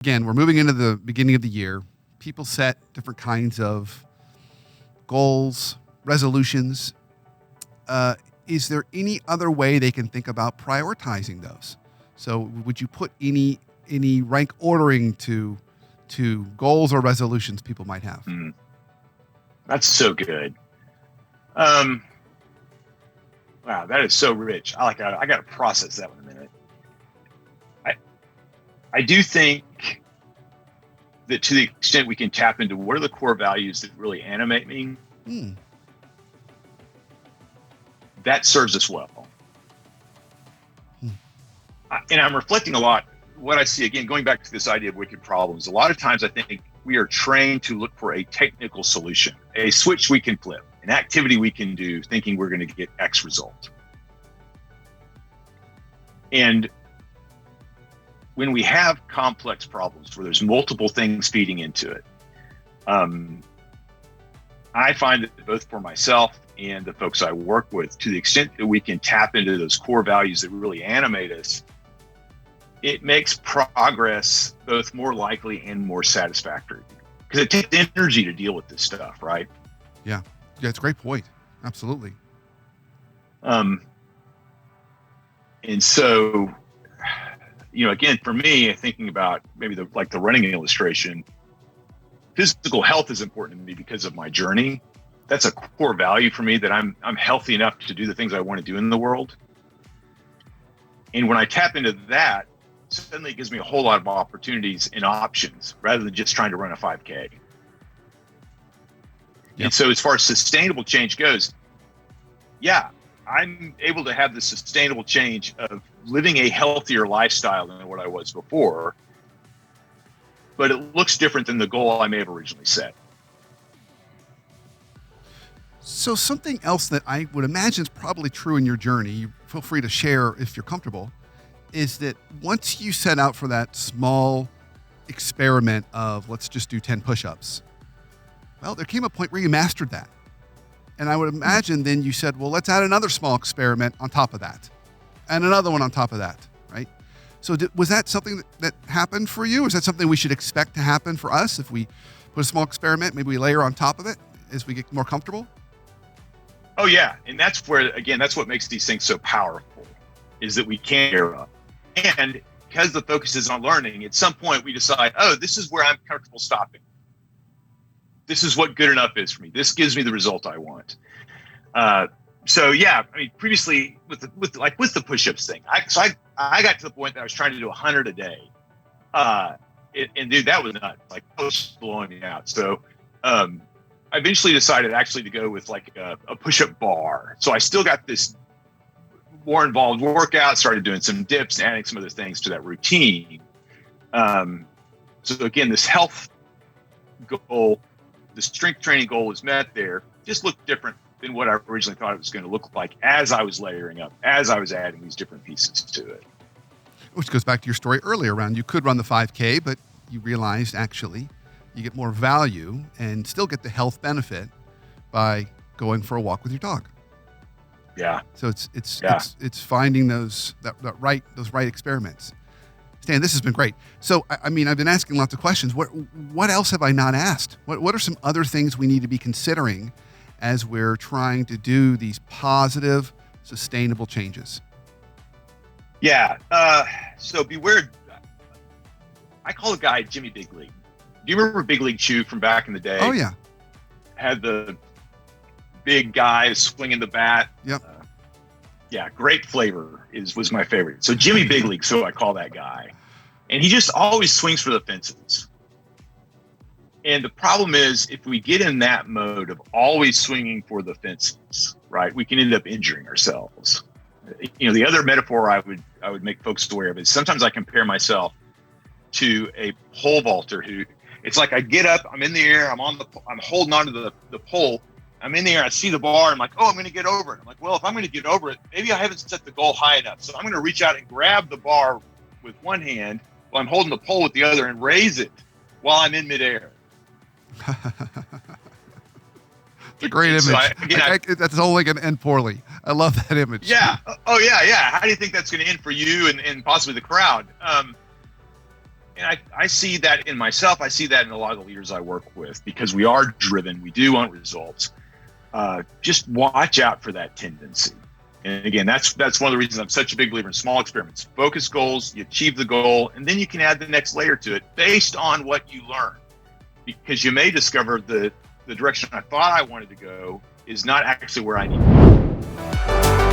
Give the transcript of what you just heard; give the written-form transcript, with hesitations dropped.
Again, we're moving into the beginning of the year. People set different kinds of goals, resolutions. Is there any other way they can think about prioritizing those? So would you put any rank ordering to goals or resolutions people might have? That's so good. Wow, that is so rich. I got to process that one a minute. I do think that to the extent we can tap into what are the core values that really animate me, that serves us well. And I'm reflecting a lot. What I see, again, going back to this idea of wicked problems, a lot of times I think we are trained to look for a technical solution, a switch we can flip, an activity we can do thinking we're going to get X result. And when we have complex problems where there's multiple things feeding into it, I find that both for myself and the folks I work with, to the extent that we can tap into those core values that really animate us, it makes progress both more likely and more satisfactory. Because it takes energy to deal with this stuff, right? Yeah, it's a great point. Absolutely. And so, again, for me, thinking about maybe the running illustration, physical health is important to me because of my journey. That's a core value for me, that I'm healthy enough to do the things I want to do in the world. And when I tap into that, suddenly it gives me a whole lot of opportunities and options rather than just trying to run a 5K. Yep. And so as far as sustainable change goes, I'm able to have the sustainable change of living a healthier lifestyle than what I was before, but it looks different than the goal I may have originally set. So something else that I would imagine is probably true in your journey, you feel free to share if you're comfortable, is that once you set out for that small experiment of let's just do 10 push-ups, well, there came a point where you mastered that. And I would imagine then you said, well, let's add another small experiment on top of that and another one on top of that, right? So was that something that happened for you? Is that something we should expect to happen for us if we put a small experiment, maybe we layer on top of it as we get more comfortable? Oh, yeah. And that's where, again, that's what makes these things so powerful, is that we can layer up. And because the focus is on learning, at some point we decide, this is where I'm comfortable stopping. This is what good enough is for me. This gives me the result I want. Previously with the push-ups thing, I got to the point that I was trying to do 100 a day. And dude, that was nuts. Like, it was blowing me out. So I eventually decided actually to go with a push-up bar. So I still got this more involved workout, started doing some dips, adding some other things to that routine. So again, this health goal, the strength training goal was met there, just looked different than what I originally thought it was going to look like as I was layering up, as I was adding these different pieces to it. Which goes back to your story earlier around you could run the 5K, but you realized actually you get more value and still get the health benefit by going for a walk with your dog. Yeah. So it's finding those right experiments. Stan, this has been great. So I've been asking lots of questions. What else have I not asked? What are some other things we need to be considering as we're trying to do these positive, sustainable changes? Yeah. So beware. I call a guy Jimmy Big League. Do you remember Big League Chew from back in the day? Oh yeah. Had the big guy swinging the bat. Yep. Great flavor was my favorite. So Jimmy Big League, so I call that guy. And he just always swings for the fences. And the problem is, if we get in that mode of always swinging for the fences, right, we can end up injuring ourselves. The other metaphor I would make folks aware of is sometimes I compare myself to a pole vaulter who, it's like I get up, I'm in the air, I'm holding onto the pole, I'm in the air, I see the bar, I'm like, I'm going to get over it. I'm like, well, if I'm going to get over it, maybe I haven't set the goal high enough. So I'm going to reach out and grab the bar with one hand while I'm holding the pole with the other and raise it while I'm in midair. It's a great image. So that's only going to end poorly. I love that image. Yeah. Oh, yeah. How do you think that's going to end for you and possibly the crowd? And I see that in myself. I see that in a lot of the leaders I work with, because we are driven. We do want results. Just watch out for that tendency. And again, that's one of the reasons I'm such a big believer in small experiments. Focus goals, you achieve the goal, and then you can add the next layer to it based on what you learn. Because you may discover the direction I thought I wanted to go is not actually where I need to go.